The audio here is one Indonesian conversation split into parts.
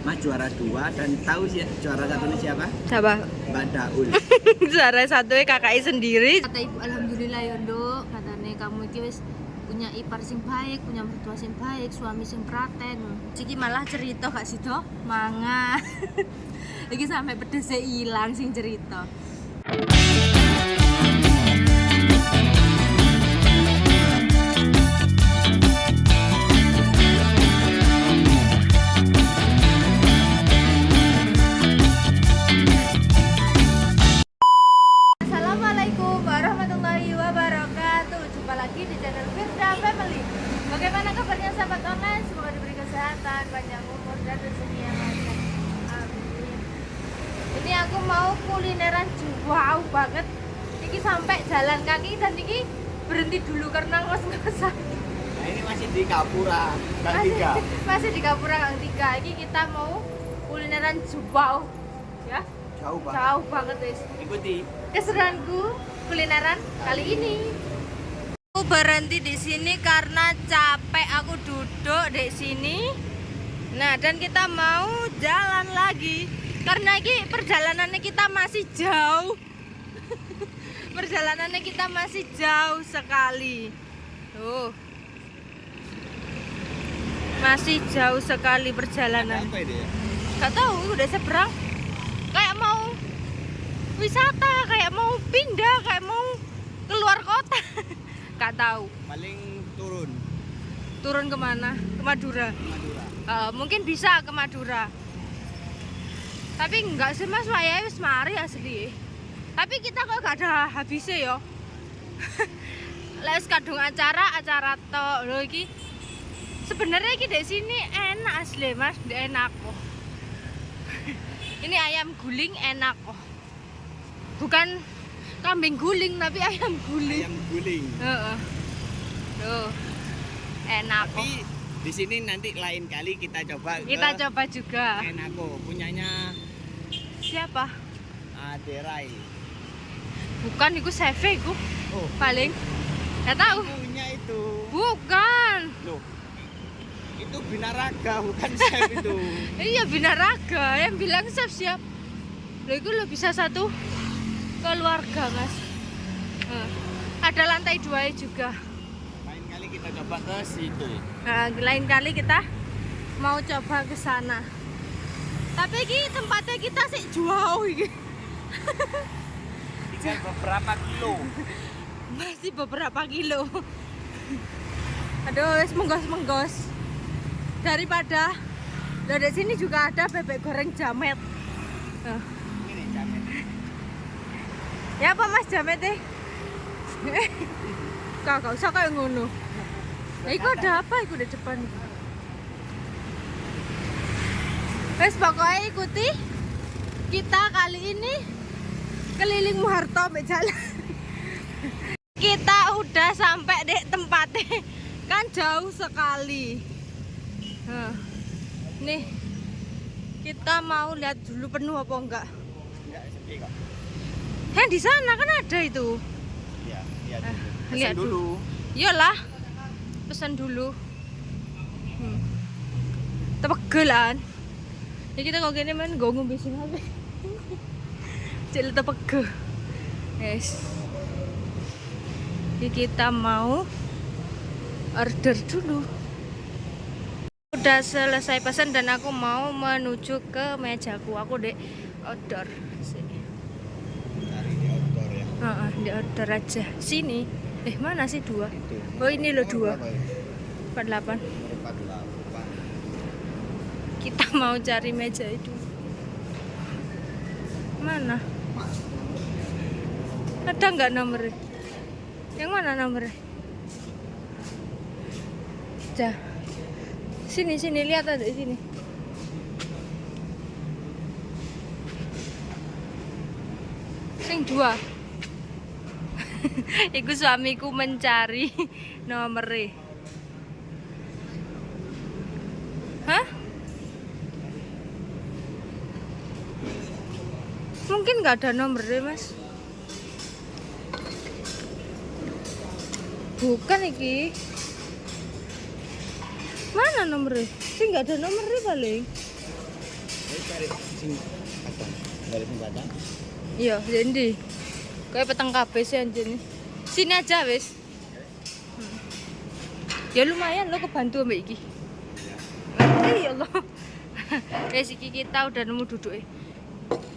Mas juara 2 dan tahu sih juara 1 ini siapa? Siapa? Mbak Daul. Juara 1 kakaknya sendiri. Kata ibu alhamdulillah ya nduk, katanya kamu iki wis punya ipar sing baik, punya mertua sing baik, suami sing praten. Ciki malah cerita gak sido manga. Iki sampai pedesnya hilang sing cerita. Assalamualaikum warahmatullahi wabarakatuh. Jumpa lagi di channel Firda Family. Bagaimana kabarnya sahabat online? Semoga diberi kesehatan, panjang umur dan rezeki yang lancar. Amin. Ini aku mau kulineran jauh banget. Iki sampai jalan kaki dan iki berhenti dulu karena ngos-ngosan. Nah, ini masih di Kapura Gang 3. Masih di Kapura Gang 3. Iki kita mau kulineran jauh ya. Jauh banget. Jauh banget guys. Ikuti. Keseruanku kulineran kali ini. Aku berhenti di sini karena capek, aku duduk di sini. Nah, dan kita mau jalan lagi karena ini perjalanannya kita masih jauh. Perjalanannya kita masih jauh sekali. Tuh. Masih jauh sekali perjalanan. Apa ini ya? Gak tahu, udah seberang. Kayak mau wisata, kayak mau pindah, kayak mau keluar kota. Gak tahu. Paling turun Turun kemana? Ke Madura. Madura. Mungkin bisa ke Madura. Tapi enggak sih mas, wayahe wis mari asli. Tapi kita kok gak ada habisnya yo. Les kadung acara tok lho iki. Sebenarnya iki di sini enak asli mas, enak kok. Ini ayam guling enak kok. Bukan kambing guling tapi ayam guling. Ayam guling. Heeh. Tuh. Enak kok. Tapi di sini nanti lain kali kita coba. Kita coba juga. Enako punyanya Siapa? Aderai. Bukan Bukan, itu Chef itu Oh, paling. Gak tahu. punya itu. Bukan. Loh. Itu Binaraga, bukan chef itu. Iya Binaraga, yang bilang chef siap. Loh itu lo bisa satu keluarga mas. Ada lantai 2 juga. Lain kali kita coba ke situ. Nah, lain kali kita mau coba ke sana. Tapi ini tempatnya kita sih jauh ini. Tinggal beberapa kilo. Masih beberapa kilo. Aduh, wes menggos. Daripada dari sini juga ada bebek goreng jamet. Ini jamet. Ya apa mas jamet deh? Gak usah kayak ngono. Nah, itu ada apa? Itu di depan. Wes pokoknya ikuti kita kali ini keliling Muharto sampai jalan. Kita udah sampai di tempatnya, kan jauh sekali. Nah, nih kita mau lihat dulu penuh apa enggak. Enggak sepi kok. Di sana kan ada itu. Iya, lihat dulu. Lihat Pesan dulu. Iyalah, pesan dulu. Tepegelan. Ya kita kok gini men gongu bising apa? Cil tepege. Guys. Jadi kita mau order dulu. Udah selesai pesan dan aku mau menuju ke mejaku. Aku dek order sini. Cari di outdoor ya. Di order aja. Sini. Mana sih 2? Itu. Oh ini loh 2. Berapa ya? 48. 48. Kita mau cari meja itu. Mana? Ada nggak nomornya? Yang mana nomornya? Sini lihat ada di sini. Sing 2. Iku suamiku mencari nomornya. Hah? Mungkin nggak ada nomornya mas. Bukan iki. Mana nomornya? Sih nggak ada nomornya paling. Wis cari sing kadang. Cari sing batang. Iya, jadi kayak peteng kabeh sih anjir. Sini aja wis. Ya lumayan lo kebantu mbak iki. Ya Allah. Guys, iki kita udah nemu duduk.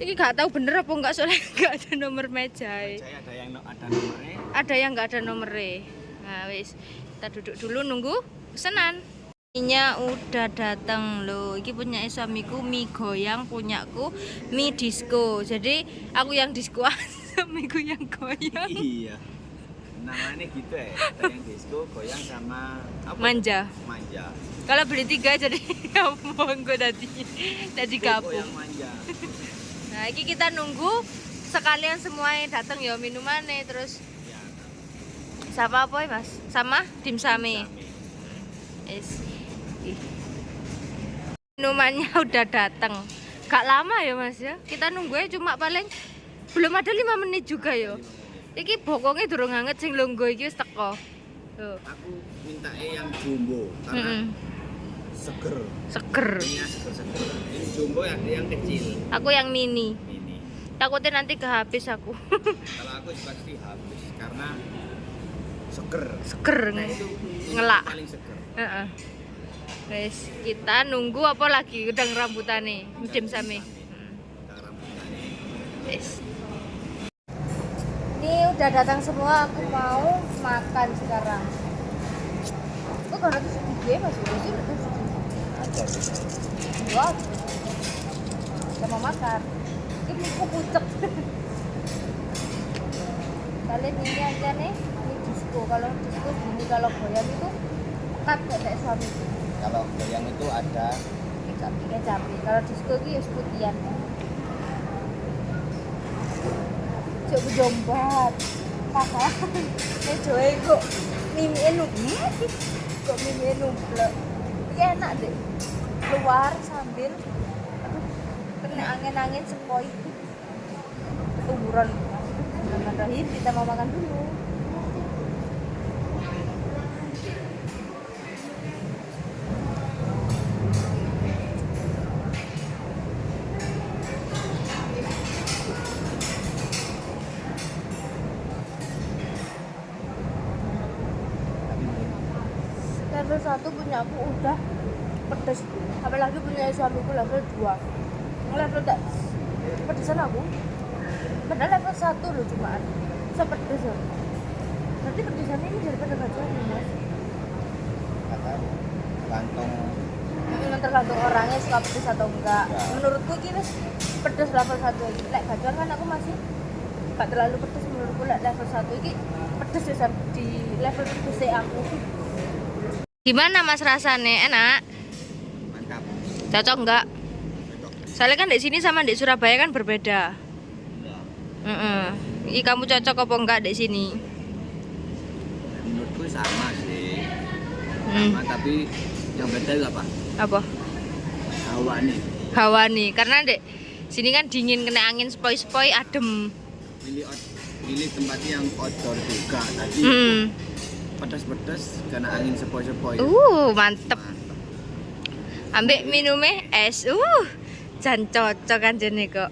Iki gak tahu bener apa enggak soalnya enggak ada nomor meja. Saya ada yang ada nomornya. Ada yang enggak ada nomornya. Nah, wis kita duduk dulu nunggu pesanan. Nya udah datang loh. Iki punya suamiku mie goyang, punyaku mie disco. Jadi aku yang disco, suamiku yang goyang. Iya. Namanya gitu ya. Ada yang disco, goyang sama apa? Manja. Manja. Kalau beli 3 jadi ngomong gue tadi gabung. Goyang manja. Nah, ini kita nunggu sekalian semuanya datang ya minumannya terus Ya. sama apa ya Mas? Sama dimsum. Yes. Minumannya udah datang. Gak lama ya Mas ya. Kita nunggunya cuma paling belum ada 5 menit juga ya. Iki bokongnya durung hangat sing longgo iki wis teko. Tuh. Aku minta yang jumbo karena seger. Seger. Ini seger. Ini jumbo ada yang kecil. Aku yang mini. Ini. Takutnya nanti kehabis aku. Kalau aku pasti habis karena seger. Seger Nah, itu ngelak. paling seger. Heeh. Guys, kita nunggu apa lagi udang rambutane, dimsum. Guys. Ini udah datang semua, aku mau makan sekarang. Kok karena itu segede Mas? Itu Wah. Kita mau makan. Ini aku pucek. Kalian ini aja nih, ini disco. Kalau disco gini, kalau goyang itu pekat kayak suami. Kalau goyang itu ada Kecap. Kalau disco ini ya seputian. Coba jombat. Kakak. Ini joe kok mimi numplek. Kok mimi numplek. Ini enak deh. Keluar sambil kena angin-angin sepoi. Ketuburan. Bismillahirrahmanirrahim. Kita mau makan dulu. Level 1 punya aku udah pedes, apalagi punya suamiku level 2 level tak pedesan aku padahal level 1 loh cuma sepedes loh. Berarti pedesannya ini daripada gajian Mas? kantong Tergantung orangnya suka pedes atau enggak Ya. Menurutku ini pedes level 1 ini lek gajian kan aku masih gak terlalu pedes menurutku. Lek level 1 ini pedes ya di level pedesnya aku. Gimana Mas rasanya? Enak? mantap. Cocok enggak? Soalnya kan di sini sama di Surabaya kan berbeda. Ini kamu cocok apa enggak di sini? Menurutku sama sih. Sama, tapi yang beda itu apa? Apa? Hawa nih. Hawa nih, karena di sini kan dingin kena angin sepoi-sepoi adem. Pilih tempat yang outdoor juga. Tadi pedas-pedas karena angin sepoi-sepoi. Mantep. Ambek minumnya es. Jan cocok kan jene kok.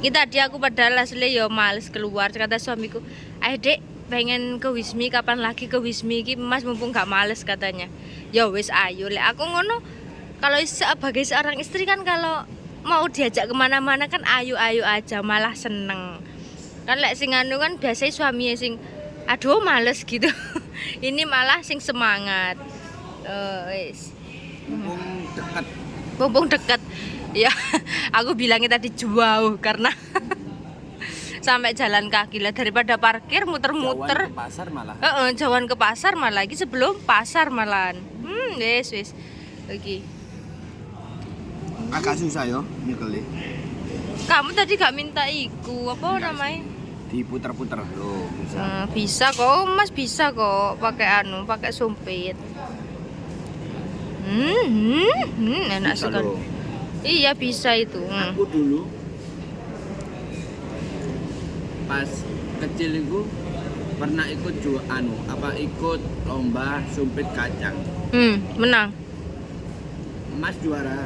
Kita tadi aku padahal asli ya males keluar. Kata suamiku, "Ayo Dek, pengen ke Wismi, kapan lagi ke Wismi iki Mas mumpung gak males," katanya. Ya wis ayo. Lek aku ngono kalau sebagai seorang istri kan kalau mau diajak kemana-mana kan ayo-ayo aja, malah seneng. Kan lek sing anu kan biasanya suaminya sing aduh males gitu. Ini malah sing semangat. Wis. Mumpung dekat. Ya, aku bilangnya tadi jauh karena sampai jalan kaki lah daripada parkir muter-muter. Jauhan ke pasar malah. Jauhan ke pasar malah lagi sebelum pasar malahan. Wis. Oke. Agak susah yo nyekelnya. Kamu tadi gak minta iku apa namanya? Diputer-puter loh bisa. Bisa kok, Mas bisa kok pakai sumpit. Enak Bisa sekali. loh. Iya bisa itu. Aku dulu pas kecil itu pernah ikut ikut lomba sumpit kacang. Menang. Mas juara.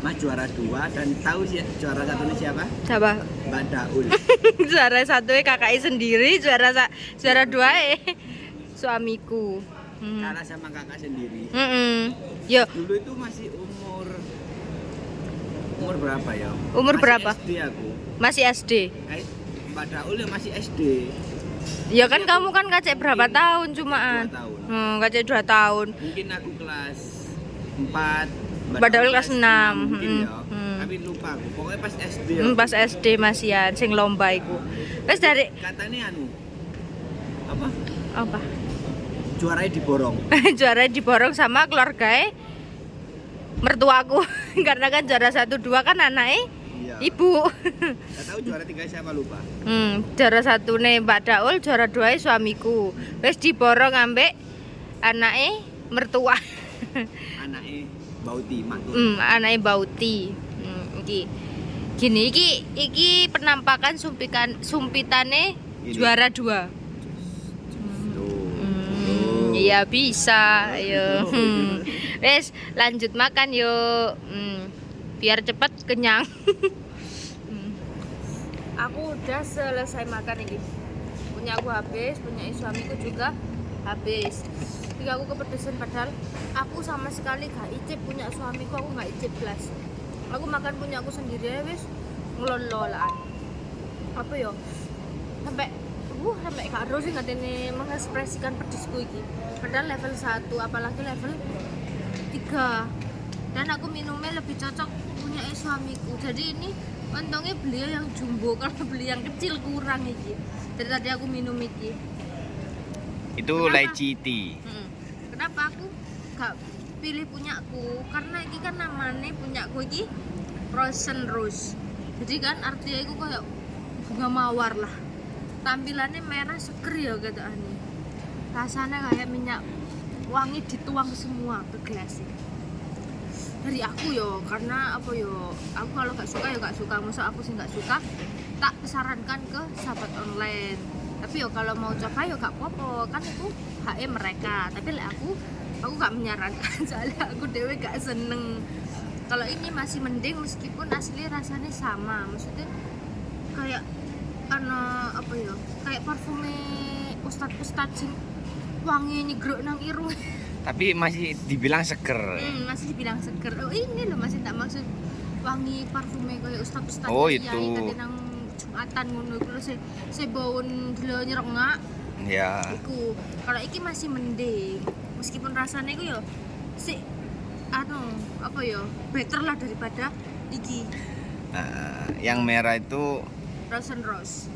Mas juara 2 dan tahu sih juara 1 ini siapa? Siapa? Mbak Daul. Juara 1 kakaknya sendiri, juara 2 suamiku. Kalah sama kakak sendiri. Yo, Dulu itu masih umur berapa ya? Umur masih berapa? SD aku. masih SD. Mbak Daul ya masih SD. Ya kan kamu kan kacek berapa tahun 2 cumaan? tahun. Kacek 2 tahun. Mungkin aku kelas 4, Mbak Daul kelas 6. mungkin ya. Tapi lupa aku. Pokoknya pas SD. Pas SD masihan sing lomba iku. Wis dari Katanya apa? juaranya diborong. Juara diborong sama keluarga mertuaku. Karena kan juara 1 2 kan anaknya Iya. ibu. Gak tahu juara 3 siapa lupa. Juara 1 Mbak Daul, juara 2 suamiku. Wis diborong ambek anaknya mertua. Anaknya Bauti, Matur. Anaknya Bauti. Gini iki penampakan sumpitane Ini. juara 2. Iya bisa, ayo. Wes lanjut makan yuk. Biar cepet kenyang. Aku udah selesai makan ini. Punya aku habis, punya suamiku juga habis. Jadi aku kepedesan padahal aku sama sekali gak icip, punya suamiku aku gak icip belas. Aku makan punya aku sendiri wes ngelololaan. Apa yo? Sampai gak harus sih ngatini mengekspresikan pedesku iki. Padahal level 1 apalagi level 3. Dan aku minumnya lebih cocok punya suamiku. Jadi ini untungnya beliau yang jumbo, kalau beli yang kecil kurang iki. Dari tadi aku minum iki. Itu Kenapa? lychee tea. Kenapa aku gak pilih punyaku? Karena iki kan namanya punyaku iki frozen rose. Jadi kan artinya itu kayak bunga mawar lah. Tampilannya merah seger ya katanya. Rasanya kayak minyak wangi dituang semua ke gelas ini. Dari aku yo, karena apa yo, aku kalau gak suka ya gak suka. Masa aku sih gak suka, tak sarankan ke sahabat online. Tapi yo kalau mau coba yo gak apa-apa, kan itu haknya mereka. Tapi aku gak menyarankan soalnya aku dewe gak seneng. Kalau ini masih mending meskipun asli rasanya sama. Maksudnya kayak apa ya, kayak parfumnya ustad-ustad sing wangi nyegruk nang irung. Tapi masih dibilang seger. Masih dibilang seger. Oh ini loh masih tak maksud wangi parfumnya kayak ustad-ustad. Oh itu. Tadi nang Jumatan ngono iku se bawon delo nyerengak. Ya. Iku. Kalau iki masih mending. Meskipun rasanya iku ya si apa ya, better lah daripada iki. Nah, yang merah itu Frozen rose.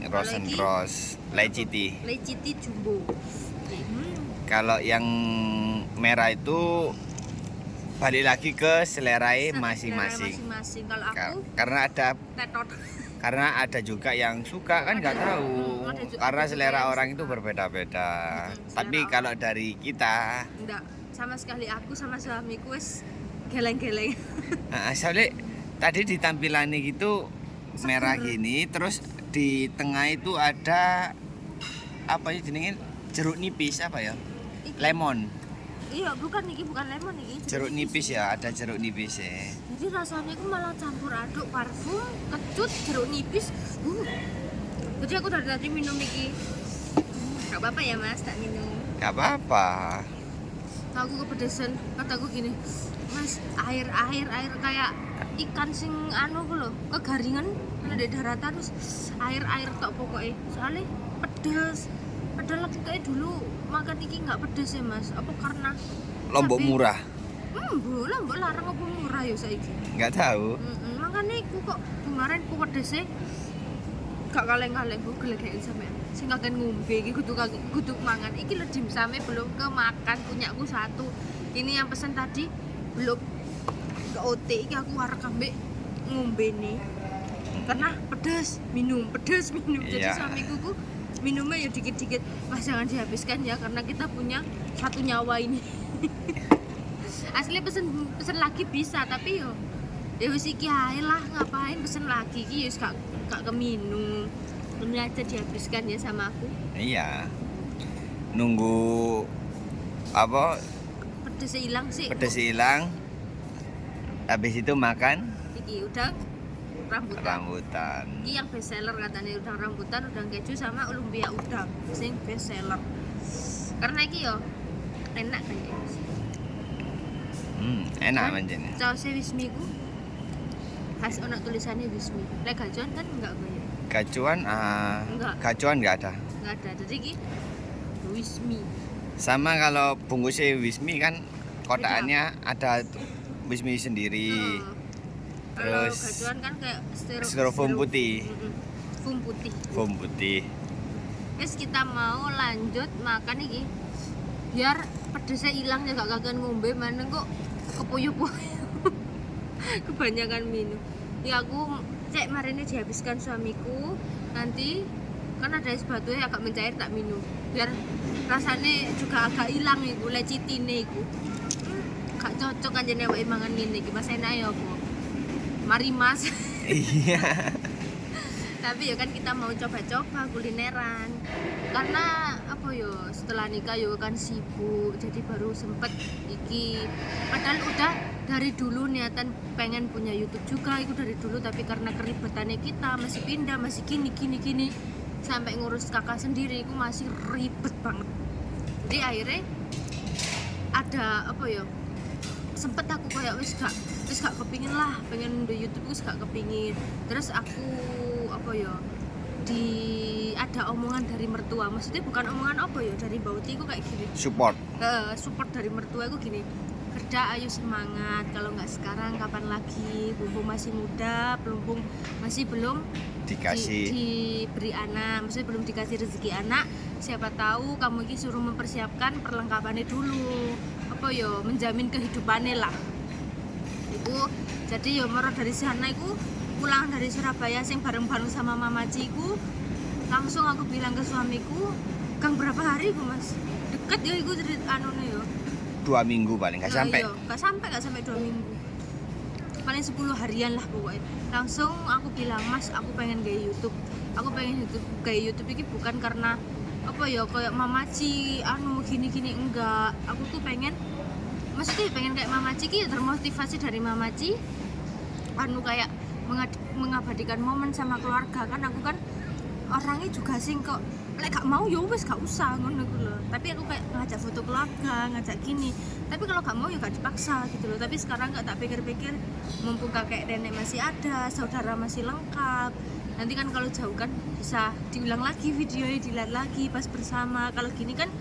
rose, lychee tea. Lychee tea jumbo. Kalau yang merah itu balik lagi ke selera masing-masing. Kalau aku Karena tetot. ada juga yang suka kan nggak tahu. Karena selera orang itu berbeda-beda. Tapi kalau dari kita, enggak, sama sekali aku sama suamiku wis geleng-geleng. soalnya tadi di tampilan gitu merah gini, terus di tengah itu ada apa ya jenenge, jeruk nipis apa ya? Lemon. Iya, bukan lemon iki. Jeruk nipis ya, ada jeruk nipis ya. Jadi rasanya itu malah campur aduk parfum, kecut, jeruk nipis. Jadi aku dari tadi minum iki. Gak apa-apa ya Mas, tak minum. Gak apa-apa. Aku kepedesan, kataku gini, Mas, air kayak ikan sing ku lho, kegaringan di daratan terus air tok pokoknya. Soalnya pedes. Padahal aku kayak dulu makan iki nggak pedes ya Mas. Apa karena Lombok murah? Lombok larang apa murah ya saiki? Nggak tahu. Makanya aku kok kemarin ku pedesnya gak kaleng-kaleng ku gelegek sampean. Sing kakek ngombe iki kudu mangan. Iki lho dimsame belum kemakan, punyaku 1. Ini yang pesan tadi belum ke OT, iki aku arek ambek ngombe nih. Karena pedes minum. Jadi Iya. suamiku ku minumnya ya dikit-dikit. Mas jangan dihabiskan ya karena kita punya 1 nyawa ini. Asli pesen lagi bisa, tapi yo ya wis iki ae lah, ngapain pesen lagi iki ya wis gak keminum. Ini aja dihabiskan ya sama aku. Iya. Nunggu apa? Pedesnya hilang sih. Pedes hilang. Habis itu makan iki udang rambutan. rambutan. Ini yang best seller katanya udang rambutan, udang keju sama lumpia udang sing best seller. Karena iki yo enak kayaknya. Enak manjen. Sausnya Wismi ku khas ono tulisannya Wismi. Lek gacuan kan enggak banyak. Gacuan Enggak. gacuan nggak ada. Enggak ada. Jadi iki Wismi. Sama kalau bungkusnya Wismi kan kotakannya ada Wismi sendiri. Kalau Terus gacuan kan kayak styrofoam putih. Foam putih. Foam putih. Terus kita mau lanjut makan iki. Biar pedesnya hilang ya gak kagan ngombe mana kok kepuyuh-puyuh. Kebanyakan minum. Ya aku cek marinnya dihabiskan suamiku. Nanti kan ada es batu ya agak mencair tak minum. Biar rasanya juga agak hilang iku lecitine iku. Gak cocok kan jane awake mangan ngene iki. Mas enak ya apa? Mari Mas. Iya. Tapi ya kan kita mau coba-coba kulineran karena apa yo setelah nikah yo kan sibuk jadi baru sempet iki padahal udah dari dulu niatan pengen punya YouTube juga itu dari dulu tapi karena keribetannya kita masih pindah masih gini sampai ngurus kakak sendiri itu masih ribet banget jadi akhirnya ada apa yo sempet aku kayak wis gak kepingin lah pengen di YouTube wis gak kepingin terus aku apa ya ada omongan dari mertua maksudnya bukan omongan apa ya dari Bauti aku kayak gini Support. support dari mertua aku gini kerja ayo semangat kalau nggak sekarang kapan lagi mumpung masih muda mumpung masih belum Dikasih diberi anak maksudnya belum dikasih rezeki anak siapa tahu kamu ini suruh mempersiapkan perlengkapannya dulu apa yo menjamin kehidupannya lah itu jadi yo moro dari sana itu pulang dari Surabaya sing bareng-bareng sama mamaciku langsung aku bilang ke suamiku Kang berapa hari ku Mas deket ya iku cerita anune yo 2 minggu paling nggak sampai. Gak sampai 2 minggu paling 10 harian lah pokoknya langsung aku bilang Mas aku pengen gaya YouTube aku pengen gaya YouTube ini bukan karena apa ya kayak mamaci gini enggak aku tuh pengen maksudnya pengen kayak mamaci ki termotivasi dari mamaci kayak mengabadikan momen sama keluarga kan aku kan orangnya juga sing kok lek gak mau ya wes gak usah ngono gitu loh tapi aku kayak ngajak foto keluarga ngajak gini tapi kalau gak mau ya gak dipaksa gitu loh tapi sekarang gak tak pikir-pikir mumpung kakek nenek masih ada saudara masih lengkap nanti kan kalau jauh kan bisa diulang lagi videonya dilihat lagi pas bersama kalau gini kan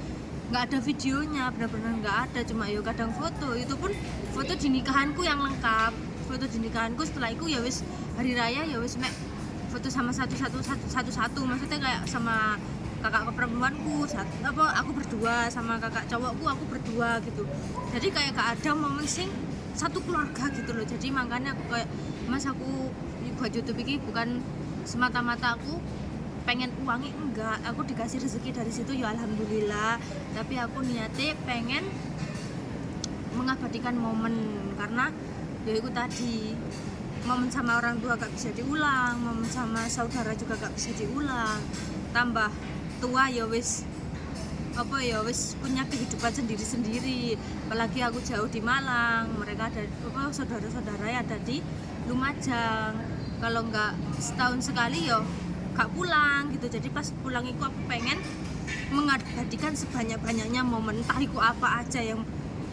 nggak ada videonya benar-benar nggak ada cuma yo kadang foto itu pun foto di nikahanku yang lengkap foto di nikahanku setelah itu ya wis hari raya ya wis mek foto sama satu maksudnya kayak sama kakak perempuanku aku berdua sama kakak cowokku aku berdua gitu jadi kayak gak ada momen sing satu keluarga gitu loh jadi makanya aku kayak Mas aku buat YouTube ini bukan semata-mata aku pengen uangnya enggak aku dikasih rezeki dari situ ya alhamdulillah tapi aku niatnya pengen mengabadikan momen karena ya itu tadi momen sama orang tua gak bisa diulang momen sama saudara juga gak bisa diulang tambah tua ya wis apa ya wis punya kehidupan sendiri-sendiri apalagi aku jauh di Malang mereka ada apa saudara-saudara ada di Lumajang kalau nggak setahun sekali yo gak pulang gitu jadi pas pulang itu aku pengen mengabadikan sebanyak-banyaknya momen entah itu apa aja yang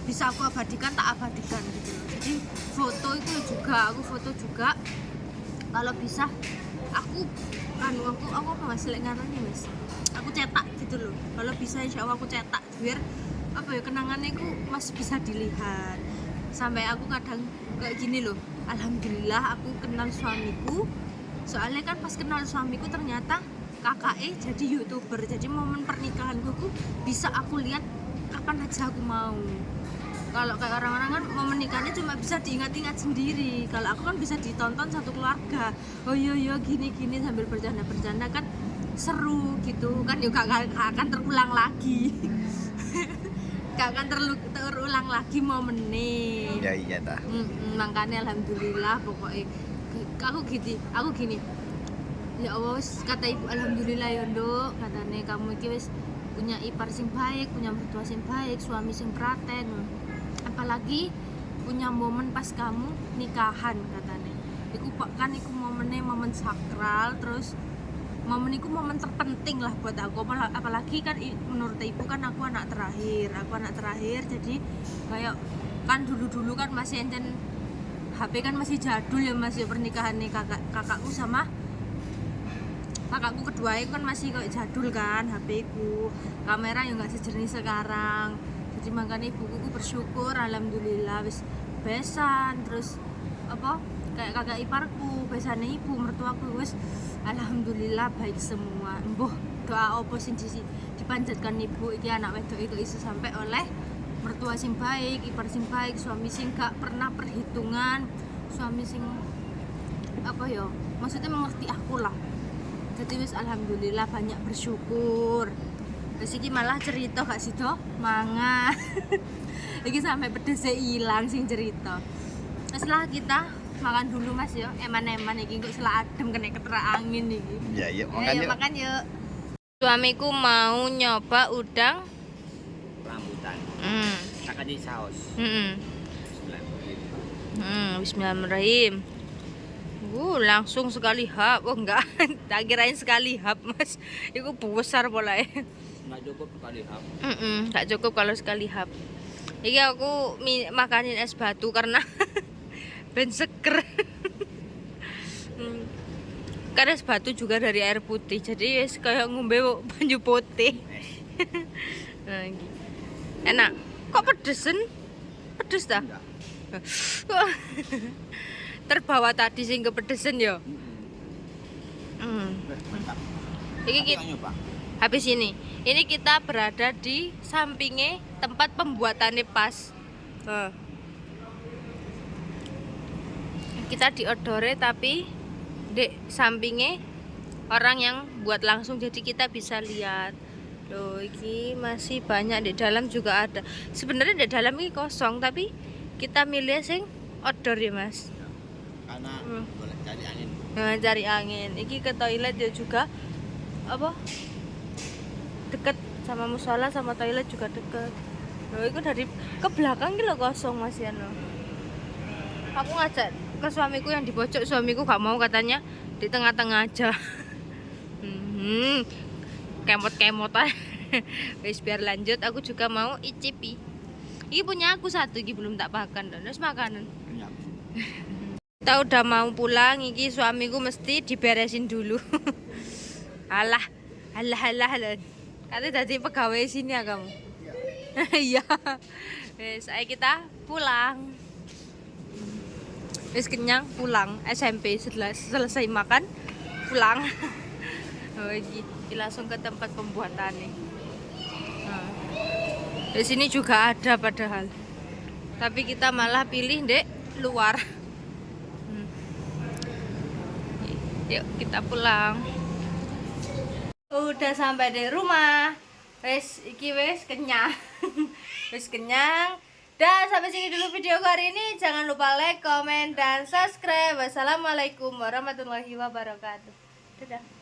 bisa aku abadikan tak abadikan gitu loh jadi foto itu juga aku foto juga kalau bisa aku apa mas ngarani mas aku cetak gitu loh kalau bisa insya Allah aku cetak biar apa ya kenangannya itu masih bisa dilihat sampai aku kadang kayak gini loh alhamdulillah aku kenal suamiku soalnya kan pas kenal suamiku ternyata kakaknya jadi YouTuber jadi momen pernikahanku bisa aku lihat kapan aja aku mau kalau kayak orang-orang kan momen nikahnya cuma bisa diingat-ingat sendiri kalau aku kan bisa ditonton satu keluarga oh iya gini sambil bercanda kan seru gitu kan juga gak akan terulang lagi gak akan terulang lagi momennya Ya iya dah. makanya alhamdulillah pokoknya aku gini ya Allah kata ibu alhamdulillah ya nduk katanya kamu iki wis punya ipar sing baik punya mertua sing baik suami sing praten apalagi punya momen pas kamu nikahan katanya. Iku kan iku momennya momen sakral, terus momen itu momen terpenting lah buat aku, apalagi kan menurut ibu kan aku anak terakhir, jadi kayak kan dulu kan masih enten HP kan masih jadul ya, masih pernikahan nih kakakku sama kakakku kedua itu kan masih kayak jadul kan HP ku, kamera ya nggak sejernih sekarang, jadi makanya ibuku bersyukur alhamdulillah wis besan, terus apa kayak kakak iparku besane ibu mertuaku wis alhamdulillah baik semua. Mbuh doa opo sing dipanjatkan ibu iki anak wedok itu iso sampai oleh mertua sing baik, ipar sing baik, suami sing gak pernah perhitungan, suami sing apa ya maksudnya mengerti aku lah. Jadi wis alhamdulillah banyak bersyukur. Terus iki malah cerita gak sih toh manga iki sampai pedesnya hilang sing cerita. Setelah kita makan dulu mas yo, eman-eman iki kok selah adem kena ketera angin iki. Ya yuk Ayo makan yuk. Suamiku mau nyoba udang rambutan. Tak kasih saus. Bismillahirrahmanirrahim. Langsung sekali hap. Oh enggak, tak kirain sekali hap mas. Itu besar pola ya. Nggak cukup sekali hap. Nggak cukup kalau sekali hap. Iki aku makanin es batu karena ben seger. Kan es batu juga dari air putih, jadi es kayak ngombe banyu putih. Nah, enak. Kok pedesen? Pedes dah. Terbawa tadi sing kepedesen ya. Ini kita habis ini kita berada di sampingnya tempat pembuatannya pas. Kita diodore tapi di sampingnya orang yang buat langsung, jadi kita bisa lihat. Loh, ini masih banyak, di dalam juga ada. Sebenarnya di dalam ini kosong, tapi kita milih sing outdoor ya mas. Karena boleh cari angin. Nah, cari angin. Iki ke toilet ya juga apa? Deket sama musola, sama toilet juga deket. Loh, itu dari ke belakang gitu kosong mas Yano. Aku ngajak ke suamiku yang di pojok, suamiku gak mau, katanya di tengah-tengah aja. Kemot-kemot aja. Wis biar lanjut, aku juga mau icipi. Ini punya aku satu, ini belum tak makan. Terus makanan. Kita udah mau pulang, iki suamiku mesti diberesin dulu. alah. Katanya tadi pegawai sini ya kamu. Iya. Wis, ayo kita pulang. Wis kenyang pulang, SMP setelah selesai makan pulang. Ini langsung ke tempat pembuatan nih. Di sini juga ada padahal, tapi kita malah pilih dek luar. Yuk kita pulang. Udah sampai di rumah. Wes iki wes kenyang. Wes kenyang. Dan sampai sini dulu video hari ini. Jangan lupa like, komen, dan subscribe. Wassalamualaikum warahmatullahi wabarakatuh. Dadah.